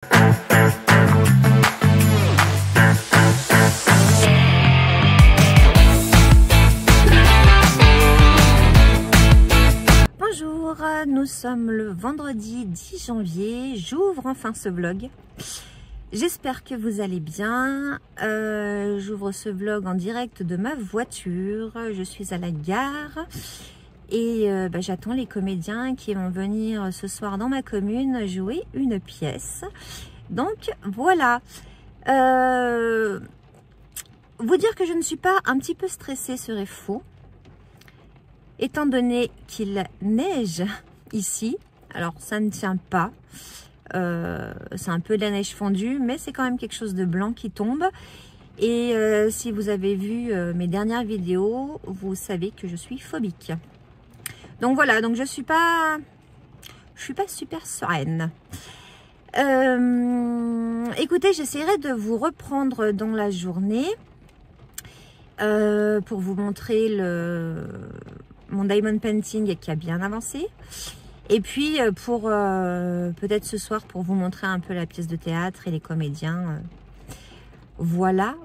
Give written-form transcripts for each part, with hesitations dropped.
Bonjour, nous sommes le vendredi 10 janvier, j'ouvre enfin ce vlog. J'espère que vous allez bien. J'ouvre ce vlog en direct de ma voiture, je suis à la gare et j'attends les comédiens qui vont venir ce soir dans ma commune jouer une pièce. Donc voilà, vous dire que je ne suis pas un petit peu stressée serait faux. Étant donné qu'il neige ici, alors ça ne tient pas, c'est un peu de la neige fondue, mais c'est quand même quelque chose de blanc qui tombe. Et si vous avez vu mes dernières vidéos, vous savez que je suis phobique. Donc voilà, donc je suis pas super sereine. Écoutez, j'essaierai de vous reprendre dans la journée pour vous montrer mon diamond painting qui a bien avancé. Et puis pour peut-être ce soir pour vous montrer un peu la pièce de théâtre et les comédiens. Voilà.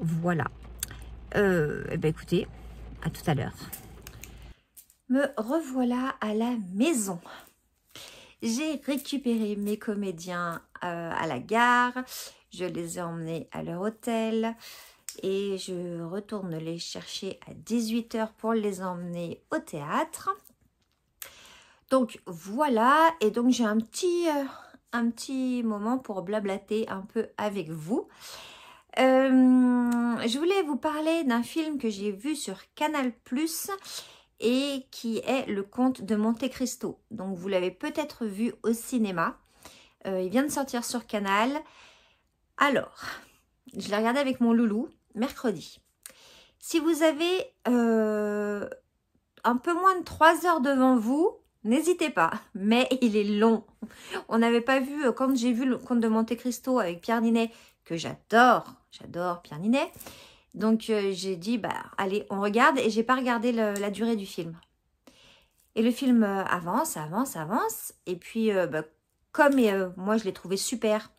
Écoutez, à tout à l'heure. Me revoilà à la maison. J'ai récupéré mes comédiens à la gare. Je les ai emmenés à leur hôtel. Et je retourne les chercher à 18 h pour les emmener au théâtre. Donc voilà, et donc j'ai un petit moment pour blablater un peu avec vous. Je voulais vous parler d'un film que j'ai vu sur Canal+ et qui est Le Comte de Monte Cristo. Donc vous l'avez peut-être vu au cinéma. Il vient de sortir sur Canal. Alors, je l'ai regardé avec mon loulou mercredi. Si vous avez un peu moins de 3 heures devant vous, n'hésitez pas, mais il est long. On n'avait pas vu, quand j'ai vu Le Comte de Monte Cristo avec Pierre Niney, que j'adore Pierre Niney, donc j'ai dit, allez, on regarde, et j'ai pas regardé la durée du film. Et le film avance, et puis, comme moi je l'ai trouvé super,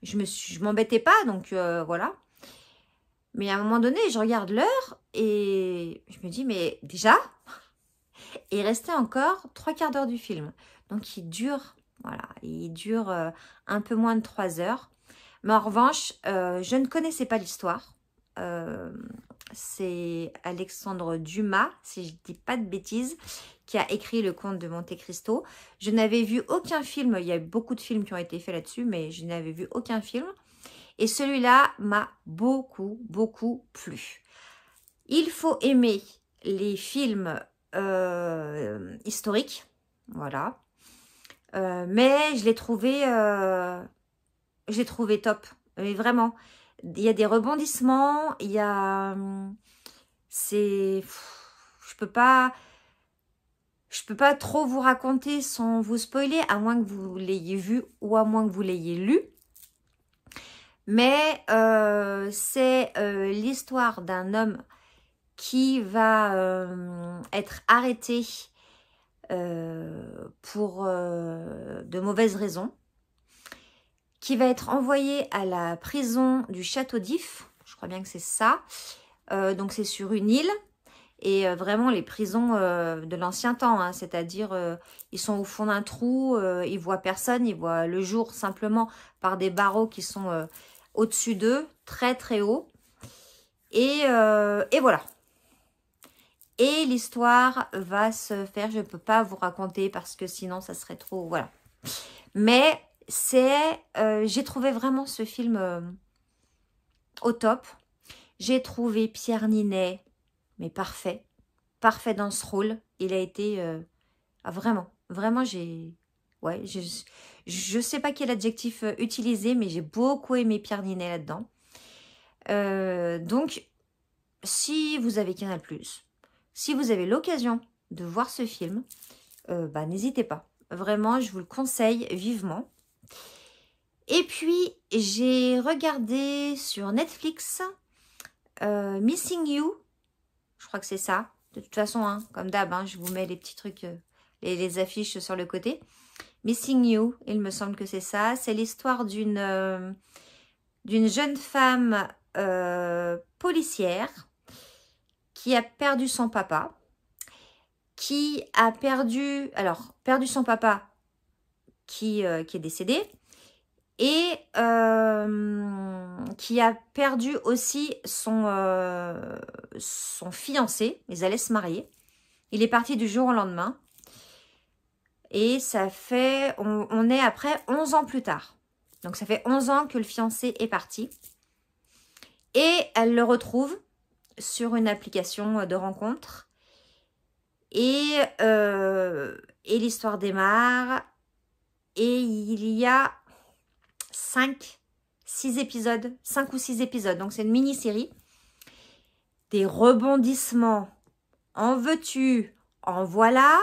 je m'embêtais pas, donc voilà. Mais à un moment donné, je regarde l'heure et je me dis, mais déjà, il restait encore 3/4 d'heure du film. Donc il dure, voilà, il dure un peu moins de 3 heures. Mais en revanche, je ne connaissais pas l'histoire. C'est Alexandre Dumas, si je ne dis pas de bêtises, qui a écrit Le Comte de Monte Cristo. Je n'avais vu aucun film, il y a beaucoup de films qui ont été faits là-dessus, mais je n'avais vu aucun film. Et celui-là m'a beaucoup plu. Il faut aimer les films historiques, voilà. Mais je l'ai trouvé top. Mais vraiment, il y a des rebondissements, il y a... je peux pas trop vous raconter sans vous spoiler, à moins que vous l'ayez vu ou à moins que vous l'ayez lu. Mais c'est l'histoire d'un homme qui va être arrêté pour de mauvaises raisons, qui va être envoyé à la prison du Château d'If, je crois bien que c'est ça, donc c'est sur une île, et vraiment les prisons de l'ancien temps, hein, c'est-à-dire ils sont au fond d'un trou, ils voient personne, ils voient le jour simplement par des barreaux qui sont au-dessus d'eux, très haut. Et voilà. Et l'histoire va se faire, je ne peux pas vous raconter parce que sinon ça serait trop, voilà. Mais j'ai trouvé vraiment ce film au top. J'ai trouvé Pierre Niney, mais parfait dans ce rôle. Il a été, vraiment, ouais, je sais pas quel adjectif utiliser, mais j'ai beaucoup aimé Pierre Niney là-dedans. Donc, si vous avez Canal+, si vous avez l'occasion de voir ce film, n'hésitez pas. Vraiment, je vous le conseille vivement. Et puis, j'ai regardé sur Netflix Missing You. Je crois que c'est ça. De toute façon, hein, comme d'hab, hein, je vous mets les petits trucs, les affiches sur le côté. Missing You, il me semble que c'est ça. C'est l'histoire d'une jeune femme policière qui a perdu son papa, qui a perdu son papa qui est décédé, et qui a perdu aussi son fiancé. Ils allaient se marier. Il est parti du jour au lendemain. Et ça fait, on est après 11 ans plus tard. Donc ça fait 11 ans que le fiancé est parti. Et elle le retrouve sur une application de rencontre. Et l'histoire démarre. Et il y a 5 ou 6 épisodes. Donc c'est une mini-série. Des rebondissements. En veux-tu, en voilà.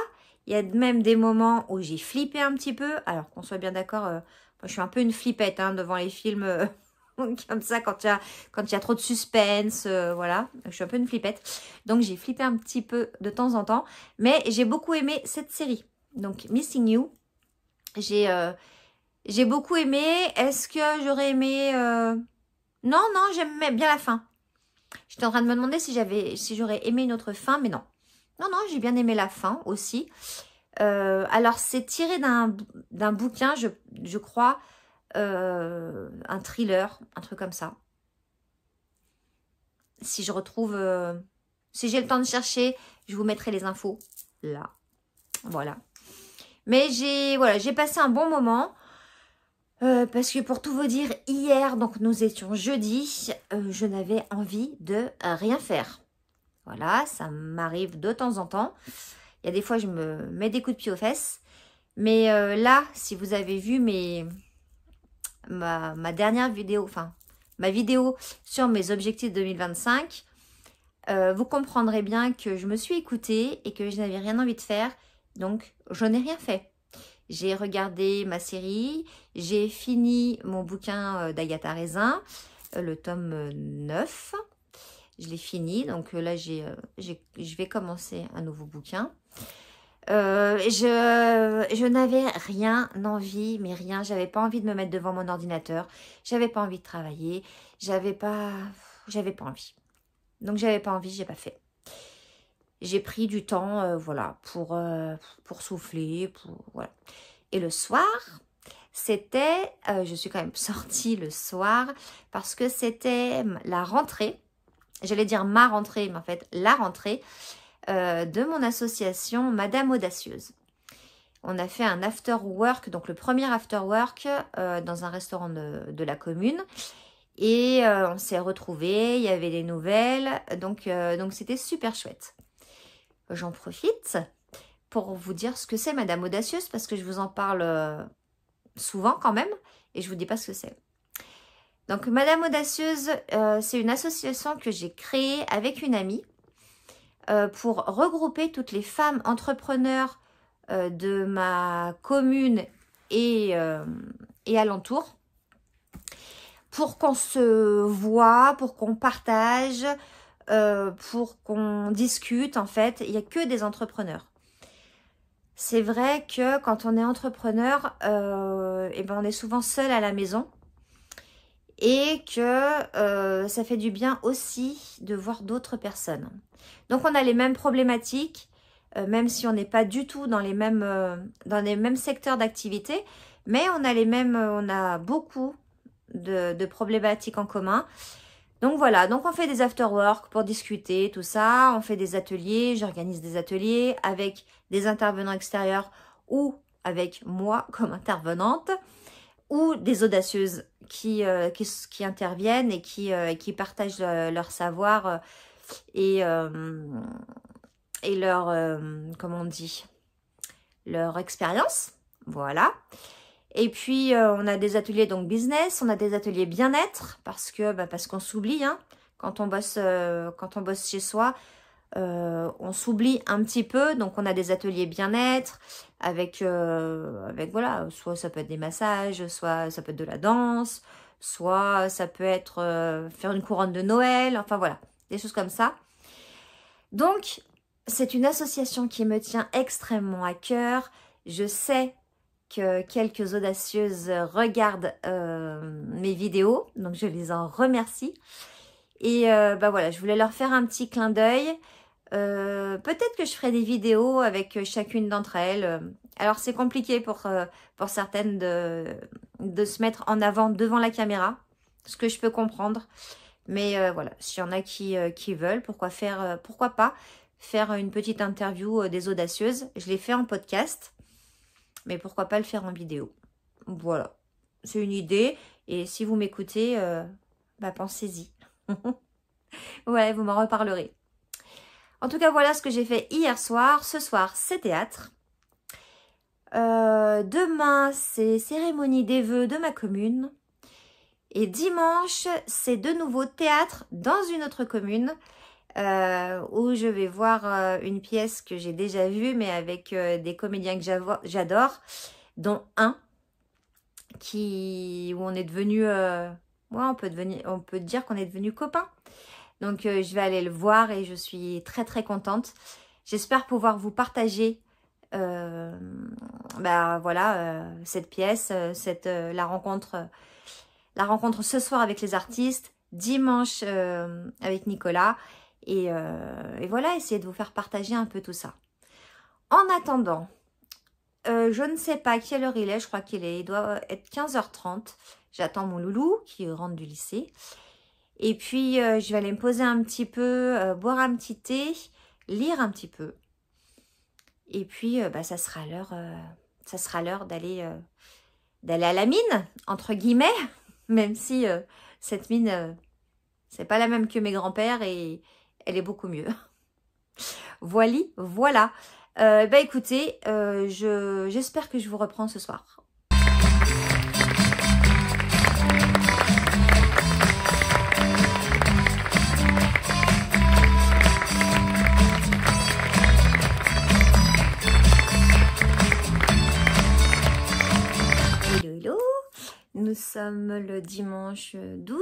Il y a même des moments où j'ai flippé un petit peu. Alors qu'on soit bien d'accord, moi je suis un peu une flippette devant les films comme ça quand il y a trop de suspense. Voilà, je suis un peu une flippette. Donc j'ai flippé un petit peu de temps en temps. Mais j'ai beaucoup aimé cette série. Donc Missing You, j'ai beaucoup aimé. Est-ce que j'aurais aimé... Non, j'aimais bien la fin. J'étais en train de me demander si j'aurais aimé une autre fin, mais non. Non, j'ai bien aimé la fin aussi. Alors, c'est tiré d'un bouquin, je crois, un thriller, un truc comme ça. Si je retrouve... si j'ai le temps de chercher, je vous mettrai les infos là. Voilà. Mais j'ai passé un bon moment. Parce que pour tout vous dire, hier, donc nous étions jeudi, je n'avais envie de rien faire. Voilà, ça m'arrive de temps en temps. Il y a des fois, je me mets des coups de pied aux fesses. Mais là, si vous avez vu ma dernière vidéo, enfin, ma vidéo sur mes objectifs 2025, vous comprendrez bien que je me suis écoutée et que je n'avais rien envie de faire. Donc, je n'ai rien fait. J'ai regardé ma série, j'ai fini mon bouquin d'Agatha Raisin, le tome 9. Je l'ai fini, donc là, je vais commencer un nouveau bouquin. Je n'avais rien envie, mais rien. J'avais pas envie de me mettre devant mon ordinateur. J'avais pas envie de travailler. J'avais pas envie. Donc, j'avais pas envie, j'ai pas fait. J'ai pris du temps, voilà, pour souffler, voilà. Et le soir, c'était, je suis quand même sortie le soir parce que c'était la rentrée. J'allais dire ma rentrée, mais en fait, la rentrée de mon association Madame Audacieuse. On a fait un after work, donc le premier after work dans un restaurant de la commune. Et on s'est retrouvés, il y avait des nouvelles, donc c'était super chouette. J'en profite pour vous dire ce que c'est Madame Audacieuse, parce que je vous en parle souvent quand même, et je vous dis pas ce que c'est. Donc Madame Audacieuse, c'est une association que j'ai créée avec une amie pour regrouper toutes les femmes entrepreneurs de ma commune et alentour, pour qu'on se voit, pour qu'on partage, pour qu'on discute. En fait, il n'y a que des entrepreneurs. C'est vrai que quand on est entrepreneur, eh ben on est souvent seul à la maison, et que ça fait du bien aussi de voir d'autres personnes. Donc on a les mêmes problématiques, même si on n'est pas du tout dans les mêmes secteurs d'activité, mais on a beaucoup de problématiques en commun. Donc voilà, donc on fait des after-work pour discuter, tout ça. On fait des ateliers, j'organise des ateliers avec des intervenants extérieurs ou avec moi comme intervenante, ou des audacieuses qui interviennent et qui partagent leur savoir et leur, comment on dit, leur expérience. Voilà. Et puis, on a des ateliers donc business, on a des ateliers bien-être, parce qu'on s'oublie, hein, quand on bosse chez soi, on s'oublie un petit peu. Donc, on a des ateliers bien-être avec voilà, soit ça peut être des massages, soit ça peut être de la danse, soit ça peut être faire une couronne de Noël, enfin voilà, des choses comme ça. Donc, c'est une association qui me tient extrêmement à cœur. Je sais que quelques audacieuses regardent mes vidéos. Donc, je les en remercie. Et bah voilà, je voulais leur faire un petit clin d'œil. Peut-être que je ferai des vidéos avec chacune d'entre elles. Alors, c'est compliqué pour certaines de se mettre en avant devant la caméra, ce que je peux comprendre. Mais voilà, s'il y en a qui veulent, pourquoi pas faire une petite interview des audacieuses. Je l'ai fait en podcast, mais pourquoi pas le faire en vidéo. Voilà, c'est une idée. Et si vous m'écoutez, bah pensez-y. Ouais, vous m'en reparlerez. En tout cas, voilà ce que j'ai fait hier soir. Ce soir, c'est théâtre. Demain, c'est cérémonie des vœux de ma commune. Et dimanche, c'est de nouveau théâtre dans une autre commune où je vais voir une pièce que j'ai déjà vue, mais avec des comédiens que j'adore, dont un où on est devenu, ouais, on peut dire qu'on est devenu copains. Donc, je vais aller le voir et je suis très très contente. J'espère pouvoir vous partager bah, voilà, cette pièce, la rencontre ce soir avec les artistes, dimanche avec Nicolas. Et voilà, essayer de vous faire partager un peu tout ça. En attendant, je ne sais pas quelle heure il est, je crois il doit être 15h30. J'attends mon loulou qui rentre du lycée. Et puis, je vais aller me poser un petit peu, boire un petit thé, lire un petit peu. Et puis, bah, ça sera l'heure d'aller à la mine, entre guillemets, même si cette mine, c'est pas la même que mes grands-pères et elle est beaucoup mieux. Voilà. Bah écoutez, j'espère que je vous reprends ce soir. Hello, nous sommes le dimanche 12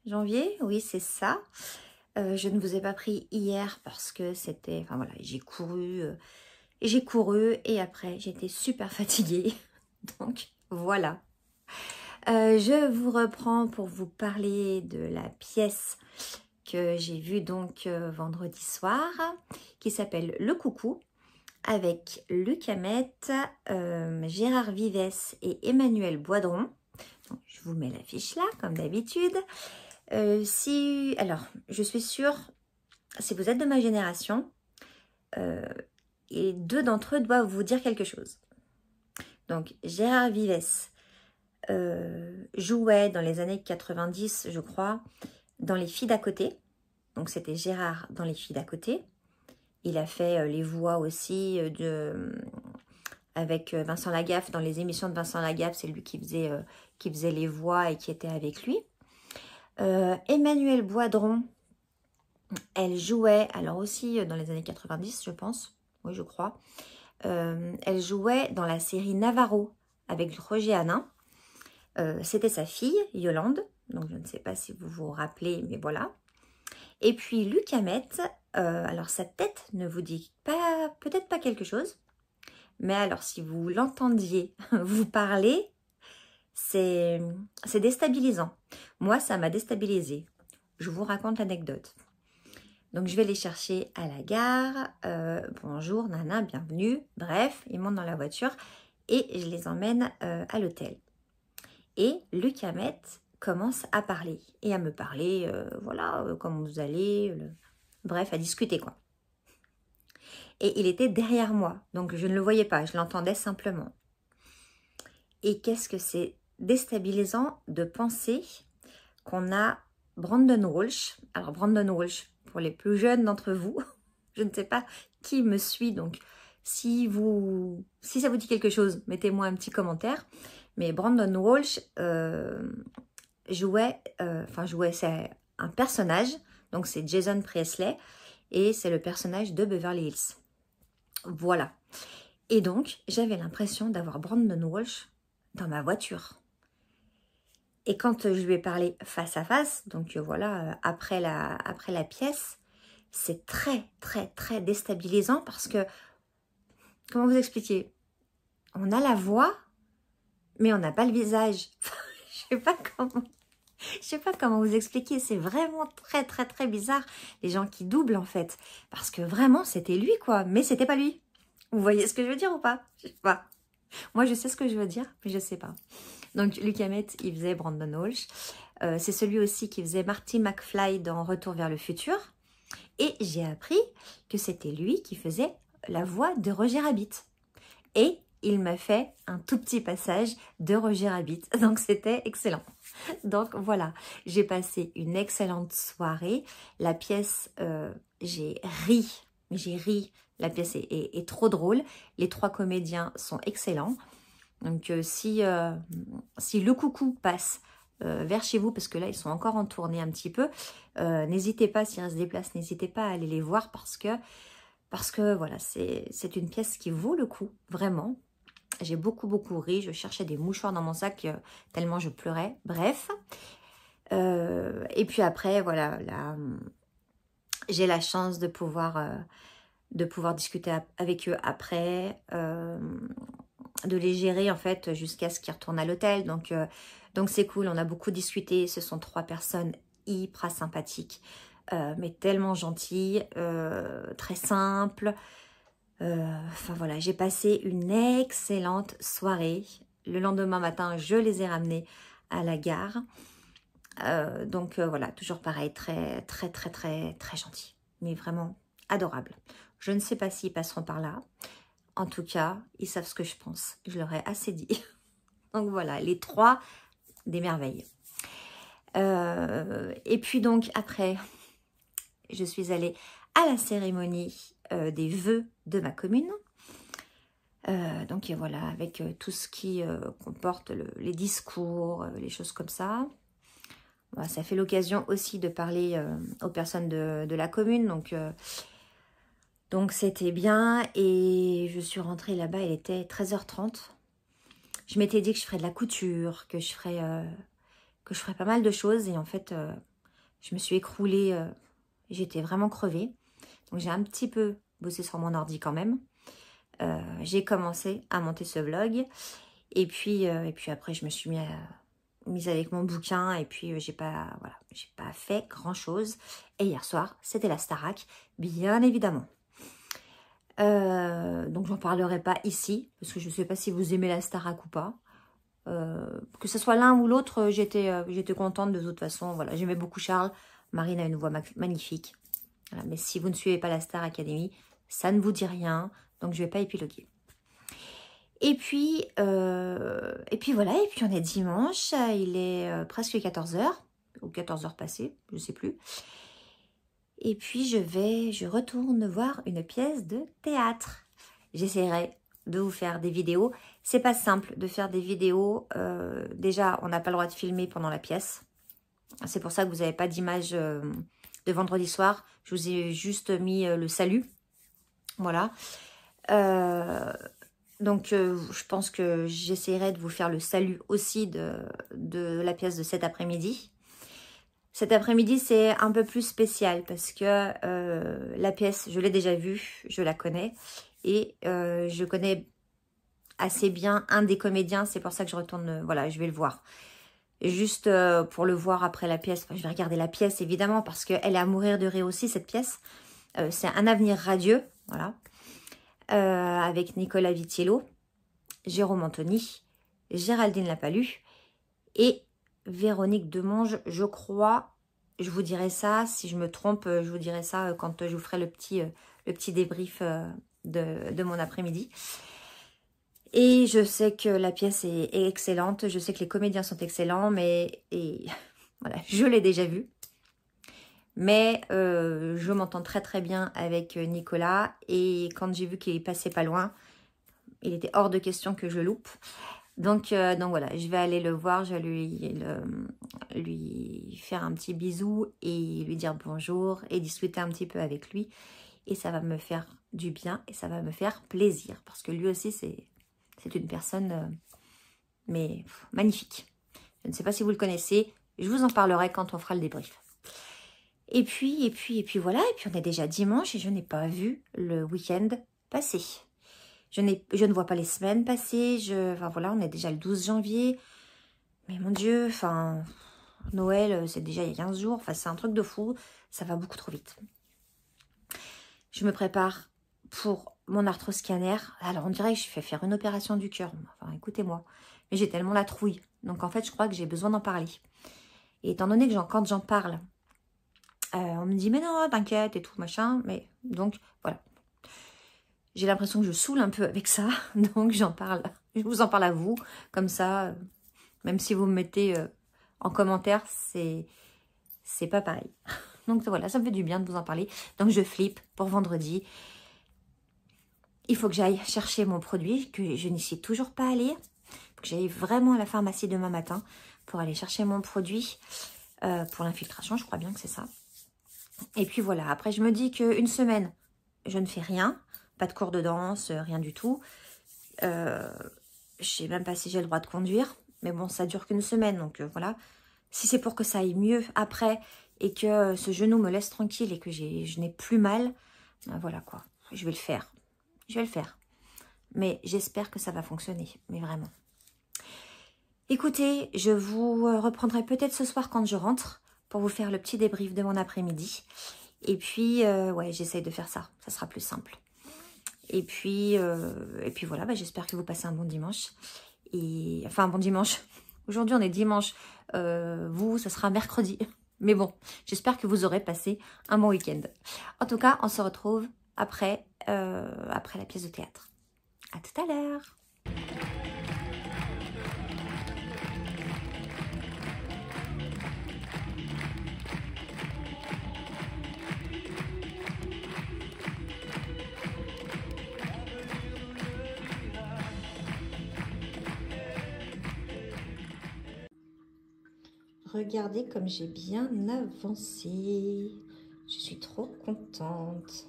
janvier, oui c'est ça. Je ne vous ai pas pris hier parce que c'était, enfin voilà, j'ai couru et après j'étais super fatiguée. Donc voilà. Je vous reprends pour vous parler de la pièce que j'ai vue donc vendredi soir, qui s'appelle Le Coucou, avec Luc Hamet, Gérard Vives et Emmanuel Boidron. Donc, je vous mets l'affiche là, comme d'habitude. Alors, je suis sûre, si vous êtes de ma génération, et deux d'entre eux doivent vous dire quelque chose. Donc, Gérard Vives jouait dans les années 90, je crois, dans Les Filles d'à côté. Donc, c'était Gérard dans Les Filles d'à côté. Il a fait les voix aussi avec Vincent Lagaffe. Dans les émissions de Vincent Lagaffe, c'est lui qui faisait les voix et qui était avec lui. Emmanuel Boidron, elle jouait, alors aussi dans les années 90, je pense, oui je crois, elle jouait dans la série Navarro avec Roger Hanin. C'était sa fille, Yolande, donc je ne sais pas si vous vous rappelez, mais voilà. Et puis Luc Hamet, alors sa tête ne vous dit pas, peut-être pas quelque chose, mais alors si vous l'entendiez vous parler, c'est déstabilisant. Moi, ça m'a déstabilisée. Je vous raconte l'anecdote. Donc, je vais les chercher à la gare. Bonjour, nana, bienvenue. Bref, ils montent dans la voiture et je les emmène à l'hôtel. Et Luc Hamet commence à parler. Et à me parler, voilà, comment vous allez. Bref, à discuter, quoi. Et il était derrière moi. Donc, je ne le voyais pas. Je l'entendais simplement. Et qu'est-ce que c'est déstabilisant de penser qu'on a Brandon Walsh. Alors Brandon Walsh, pour les plus jeunes d'entre vous, je ne sais pas qui me suit, donc si ça vous dit quelque chose, mettez-moi un petit commentaire. Mais Brandon Walsh jouait, c'est un personnage, donc c'est Jason Priestley, et c'est le personnage de Beverly Hills. Voilà. Et donc, j'avais l'impression d'avoir Brandon Walsh dans ma voiture. Et quand je lui ai parlé face à face, donc voilà, après la pièce, c'est très, très, très déstabilisant parce que, comment vous expliquer? On a la voix, mais on n'a pas le visage. Je sais pas comment vous expliquer. C'est vraiment très, très, très bizarre. Les gens qui doublent, en fait. Parce que vraiment, c'était lui, quoi. Mais c'était pas lui. Vous voyez ce que je veux dire ou pas? Je sais pas. Moi, je sais ce que je veux dire, mais je sais pas. Donc, Luc Hammett, il faisait Brandon Walsh. C'est celui aussi qui faisait Marty McFly dans Retour vers le futur. Et j'ai appris que c'était lui qui faisait la voix de Roger Rabbit. Et il m'a fait un tout petit passage de Roger Rabbit. Donc, c'était excellent. Donc, voilà. J'ai passé une excellente soirée. La pièce, j'ai ri. J'ai ri. La pièce est trop drôle. Les 3 comédiens sont excellents. Donc, si le coucou passe vers chez vous, parce que là, ils sont encore en tournée un petit peu, n'hésitez pas, s'ils se déplacent, n'hésitez pas à aller les voir parce que voilà, c'est une pièce qui vaut le coup, vraiment. J'ai beaucoup, beaucoup ri. Je cherchais des mouchoirs dans mon sac tellement je pleurais. Bref. Et puis après, voilà, là, j'ai la chance de pouvoir discuter avec eux après, de les gérer en fait jusqu'à ce qu'ils retournent à l'hôtel. Donc c'est cool, on a beaucoup discuté. Ce sont 3 personnes hyper sympathiques, mais tellement gentilles, très simples. Enfin voilà, j'ai passé une excellente soirée. Le lendemain matin, je les ai ramenés à la gare. Donc voilà, toujours pareil, très très très très très gentil, mais vraiment adorable. Je ne sais pas s'ils passeront par là. En tout cas, ils savent ce que je pense. Je leur ai assez dit. Donc voilà, les 3 des merveilles. Et puis donc après, je suis allée à la cérémonie des vœux de ma commune. Donc voilà, avec tout ce qui comporte les discours, les choses comme ça. Voilà, ça fait l'occasion aussi de parler aux personnes de la commune. Donc c'était bien. Et je suis rentrée là-bas, il était 13h30. Je m'étais dit que je ferais de la couture, que je ferais pas mal de choses. Et en fait, je me suis écroulée. J'étais vraiment crevée. Donc j'ai un petit peu bossé sur mon ordi quand même. J'ai commencé à monter ce vlog. Et puis après, je me suis mise avec mon bouquin. Et puis j'ai pas fait grand chose. Et hier soir, c'était la Starac, bien évidemment. Donc j'en parlerai pas ici. Parce que je ne sais pas si vous aimez la Starac ou pas. Que ce soit l'un ou l'autre, j'étais contente de toute façon. Voilà, j'aimais beaucoup Charles. Marine a une voix magnifique. Voilà, mais si vous ne suivez pas la Star Academy, ça ne vous dit rien. Donc, je ne vais pas épiloguer. Et puis voilà. Et puis, on est dimanche. Il est presque 14h. Ou 14h passées, je ne sais plus. Et puis, je retourne voir une pièce de théâtre. J'essaierai de vous faire des vidéos. C'est pas simple de faire des vidéos. Déjà, on n'a pas le droit de filmer pendant la pièce. C'est pour ça que vous n'avez pas d'image de vendredi soir. Je vous ai juste mis le salut. Voilà. Donc, je pense que j'essaierai de vous faire le salut aussi de la pièce de cet après-midi. Cet après-midi, c'est un peu plus spécial parce que la pièce, je l'ai déjà vue, je la connais. Et je connais assez bien un des comédiens. C'est pour ça que je retourne, voilà, je vais le voir. Juste pour le voir après la pièce. Enfin, je vais regarder la pièce, évidemment, parce qu'elle est à mourir de rire aussi, cette pièce. C'est Un avenir radieux, voilà. Avec Nicolas Vitiello, Jérôme Anthony, Géraldine Lapalus et Véronique Demonge, je crois. Je vous dirai ça, si je me trompe, je vous dirai ça quand je vous ferai le petit débrief de mon après-midi. Et je sais que la pièce est excellente, je sais que les comédiens sont excellents, voilà, je l'ai déjà vu. Mais je m'entends très très bien avec Nicolas. Et quand j'ai vu qu'il passait pas loin, il était hors de question que je loupe. Donc voilà, je vais aller le voir, je vais lui faire un petit bisou et lui dire bonjour et discuter un petit peu avec lui. Et ça va me faire du bien et ça va me faire plaisir. Parce que lui aussi, c'est une personne mais magnifique. Je ne sais pas si vous le connaissez, je vous en parlerai quand on fera le débrief. Et puis voilà, et puis on est déjà dimanche et je n'ai pas vu le week-end passer. Je ne vois pas les semaines passer. Enfin voilà, on est déjà le 12 janvier. Mais mon Dieu, enfin, Noël, c'est déjà il y a 15 jours. Enfin, c'est un truc de fou. Ça va beaucoup trop vite. Je me prépare pour mon arthroscanner. Alors, on dirait que je fais faire une opération du cœur. Enfin, écoutez-moi. Mais j'ai tellement la trouille. Donc, en fait, je crois que j'ai besoin d'en parler. Et étant donné que quand j'en parle, on me dit, mais non, t'inquiète et tout, machin. Mais donc, voilà. J'ai l'impression que je saoule un peu avec ça. Donc, j'en parle. Je vous en parle à vous. Comme ça, même si vous me mettez en commentaire, c'est pas pareil. Donc, voilà, ça me fait du bien de vous en parler. Donc, je flippe pour vendredi. Il faut que j'aille chercher mon produit, que je n'y suis toujours pas allée. Il faut que j'aille vraiment à la pharmacie demain matin pour aller chercher mon produit pour l'infiltration. Je crois bien que c'est ça. Et puis voilà, après je me dis qu'une semaine, je ne fais rien. Pas de cours de danse, rien du tout. Je ne sais même pas si j'ai le droit de conduire. Mais bon, ça dure qu'une semaine, donc voilà. Si c'est pour que ça aille mieux après et que ce genou me laisse tranquille et que je n'ai plus mal, ben voilà quoi, je vais le faire. Je vais le faire. Mais j'espère que ça va fonctionner, mais vraiment. Écoutez, je vous reprendrai peut-être ce soir quand je rentre pour vous faire le petit débrief de mon après-midi. Et puis, ouais, j'essaye de faire ça. Ça sera plus simple. Et puis voilà, bah, j'espère que vous passez un bon dimanche. Enfin, un bon dimanche. Aujourd'hui, on est dimanche. Vous, ça sera mercredi. Mais bon, j'espère que vous aurez passé un bon week-end. En tout cas, on se retrouve après la pièce de théâtre. À tout à l'heure. Regardez comme j'ai bien avancé. Je suis trop contente.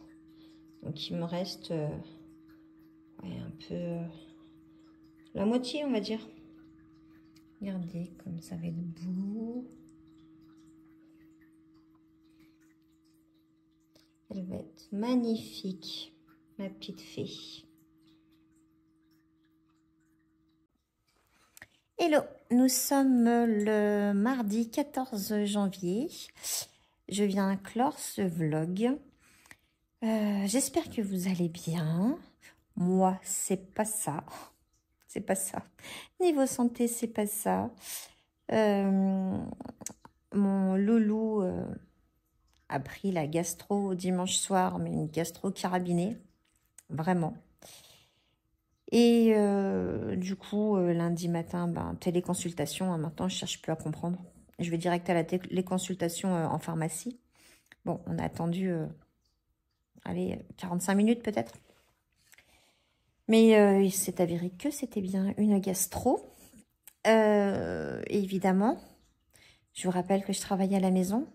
Donc, il me reste ouais, un peu la moitié, on va dire. Regardez comme ça va être beau. Elle va être magnifique, ma petite fée. Hello, nous sommes le mardi 14 janvier. Je viens clore ce vlog. J'espère que vous allez bien. Moi, c'est pas ça. C'est pas ça. Niveau santé, c'est pas ça. Mon loulou a pris la gastro dimanche soir, mais une gastro carabinée. Vraiment. Et du coup, lundi matin, ben, téléconsultation. Hein, maintenant, je ne cherche plus à comprendre. Je vais direct à la téléconsultation en pharmacie. Bon, on a attendu, allez, 45 minutes peut-être. Mais il s'est avéré que c'était bien une gastro. Évidemment, je vous rappelle que je travaille à la maison,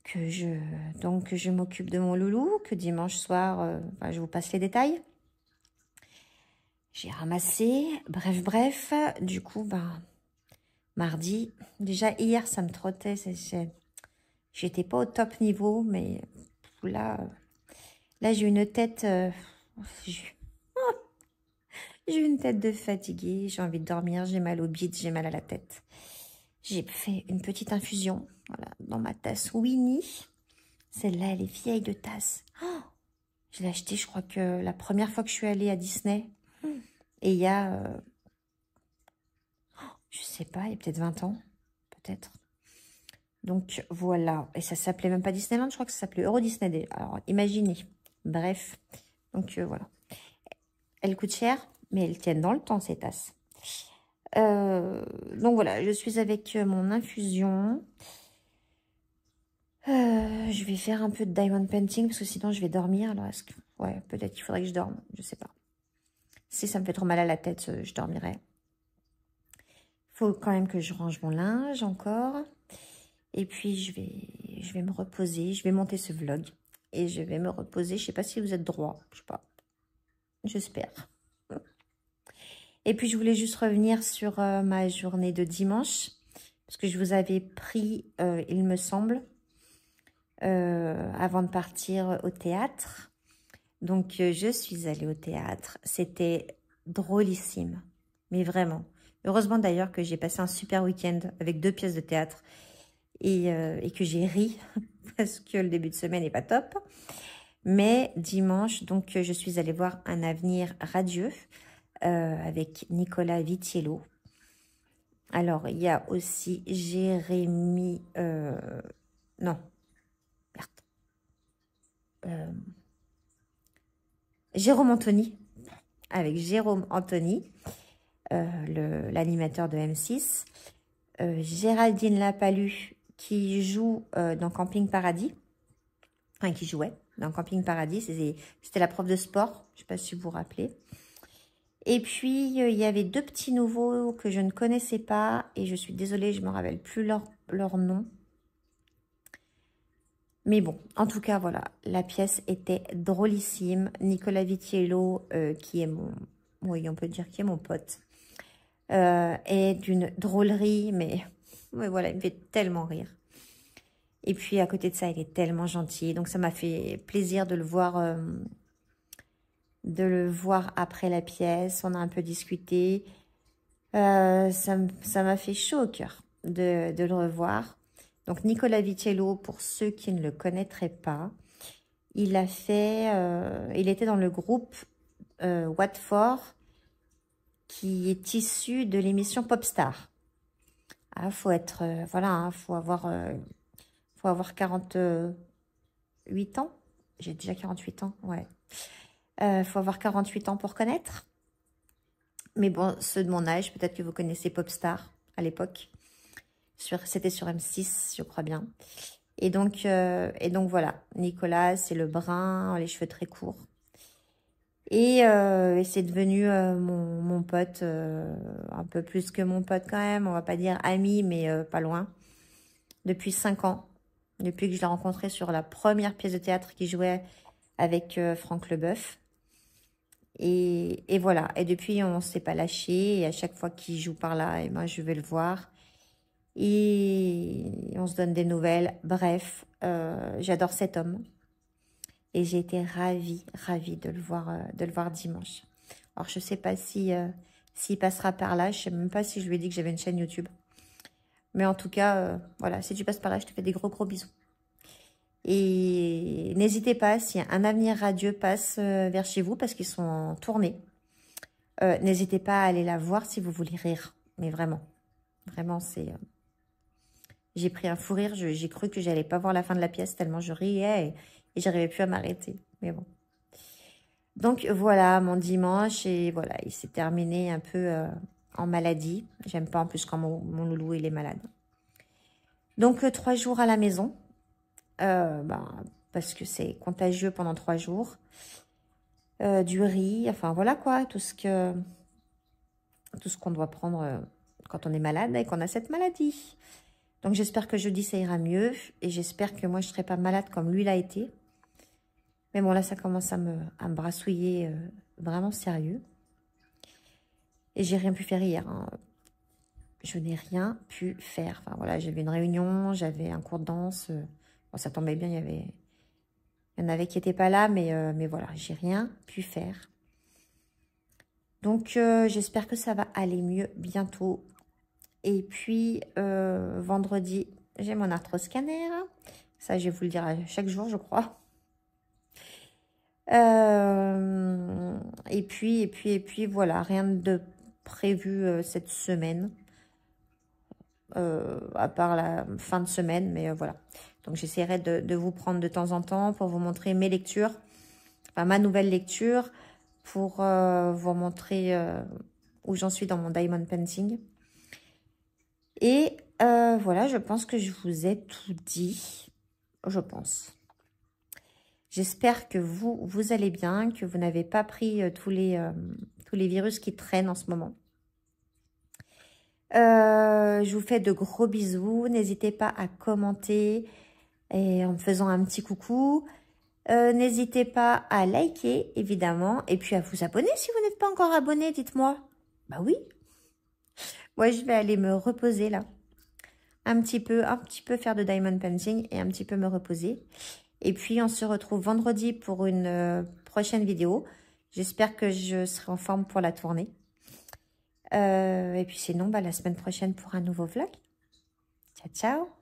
que je m'occupe de mon loulou, que dimanche soir, ben, je vous passe les détails. J'ai ramassé, bref, du coup, ben, mardi, déjà hier, ça me trottait, j'étais pas au top niveau, mais là j'ai une tête, j'ai une tête de fatiguée, j'ai envie de dormir, j'ai mal au bide, j'ai mal à la tête. J'ai fait une petite infusion, voilà, dans ma tasse Winnie. Celle-là, elle est vieille de tasse. Oh, je l'ai achetée, je crois que la première fois que je suis allée à Disney. Et il y a, je sais pas, il y a peut-être 20 ans, peut-être. Donc voilà, et ça s'appelait même pas Disneyland, je crois que ça s'appelait Euro Disney Day. Alors imaginez, bref, donc voilà. Elles coûtent cher, mais elles tiennent dans le temps ces tasses. Donc voilà, je suis avec mon infusion. Je vais faire un peu de diamond painting parce que sinon je vais dormir. Alors est-ce que, ouais, peut-être qu'il faudrait que je dorme, je sais pas. Si ça me fait trop mal à la tête, je dormirai. Faut quand même que je range mon linge encore. Et puis, je vais me reposer. Je vais monter ce vlog. Et je vais me reposer. Je sais pas si vous êtes droit. Je sais pas. J'espère. Et puis, je voulais juste revenir sur ma journée de dimanche. Parce que je vous avais pris, il me semble, avant de partir au théâtre. Donc, je suis allée au théâtre. C'était drôlissime, mais vraiment. Heureusement d'ailleurs que j'ai passé un super week-end avec 2 pièces de théâtre et que j'ai ri parce que le début de semaine n'est pas top. Mais dimanche, donc, je suis allée voir Un avenir radieux avec Nicolas Vitiello. Alors, il y a aussi Jérémy... non, merde. Jérôme Anthony, avec Jérôme Anthony, l'animateur de M6. Géraldine Lapalus, qui joue dans Camping Paradis. Enfin, qui jouait dans Camping Paradis. C'était la prof de sport. Je ne sais pas si vous vous rappelez. Et puis, il y avait 2 petits nouveaux que je ne connaissais pas. Et je suis désolée, je ne me rappelle plus leur nom. Mais bon, en tout cas, voilà. La pièce était drôlissime. Nicolas Vitiello, qui est mon... Oui, on peut dire qui est mon pote. Est d'une drôlerie, mais voilà, il me fait tellement rire. Et puis, à côté de ça, il est tellement gentil. Donc, ça m'a fait plaisir de le voir... après la pièce, on a un peu discuté. Ça m'a fait chaud au cœur de le revoir. Donc Nicolas Vitiello, pour ceux qui ne le connaîtraient pas, il était dans le groupe What For, qui est issu de l'émission Popstar. Ah, faut être, voilà, hein, faut avoir 48 ans. J'ai déjà 48 ans, ouais. Faut avoir 48 ans pour connaître. Mais bon, ceux de mon âge, peut-être que vous connaissez Popstar à l'époque. C'était sur M6, je crois bien. Et donc voilà, Nicolas, c'est le brun, les cheveux très courts. Et c'est devenu mon pote, un peu plus que mon pote quand même. On va pas dire ami, mais pas loin. Depuis 5 ans, depuis que je l'ai rencontré sur la première pièce de théâtre qu'il jouait avec Franck Leboeuf. Et voilà, et depuis on ne s'est pas lâché, et à chaque fois qu'il joue par là, et moi je vais le voir, et on se donne des nouvelles. Bref, j'adore cet homme, et j'ai été ravie de le voir dimanche. Alors je ne sais pas s'il passera par là, je ne sais même pas si je lui ai dit que j'avais une chaîne YouTube. Mais en tout cas, voilà, si tu passes par là, je te fais des gros bisous. Et n'hésitez pas, si Un avenir radieux passe vers chez vous, parce qu'ils sont en tournée, n'hésitez pas à aller la voir si vous voulez rire. Mais vraiment, c'est... J'ai pris un fou rire, j'ai cru que j'allais pas voir la fin de la pièce, tellement je riais et j'arrivais plus à m'arrêter. Mais bon. Donc voilà, mon dimanche, et voilà, il s'est terminé un peu en maladie. J'aime pas en plus quand mon loulou il est malade. Donc 3 jours à la maison. Parce que c'est contagieux pendant 3 jours. Du riz, enfin voilà quoi, tout ce qu'on doit prendre quand on est malade et qu'on a cette maladie. Donc j'espère que jeudi ça ira mieux, et j'espère que moi je ne serai pas malade comme lui l'a été. Mais bon, là ça commence à me brassouiller vraiment sérieux. Et j'ai rien pu faire hier, hein. Je n'ai rien pu faire. Enfin voilà, j'avais une réunion, j'avais un cours de danse. Bon, ça tombait bien, il y en avait qui n'étaient pas là, mais voilà, j'ai rien pu faire. Donc, j'espère que ça va aller mieux bientôt. Et puis, vendredi, j'ai mon arthroscanner. Ça, je vais vous le dire à chaque jour, je crois. Et puis, voilà, rien de prévu cette semaine. À part la fin de semaine, mais voilà. Donc, j'essaierai de vous prendre de temps en temps pour vous montrer mes lectures, enfin, ma nouvelle lecture, pour vous montrer où j'en suis dans mon diamond painting. Et voilà, je pense que je vous ai tout dit, je pense. J'espère que vous allez bien, que vous n'avez pas pris tous les virus qui traînent en ce moment. Je vous fais de gros bisous. N'hésitez pas à commenter et en me faisant un petit coucou. N'hésitez pas à liker, évidemment. Et puis à vous abonner si vous n'êtes pas encore abonné, dites-moi. Bah oui. Moi, je vais aller me reposer là. Un petit peu faire de diamond painting et un petit peu me reposer. Et puis, on se retrouve vendredi pour une prochaine vidéo. J'espère que je serai en forme pour la tournée. Et puis sinon, la semaine prochaine pour un nouveau vlog. Ciao, ciao!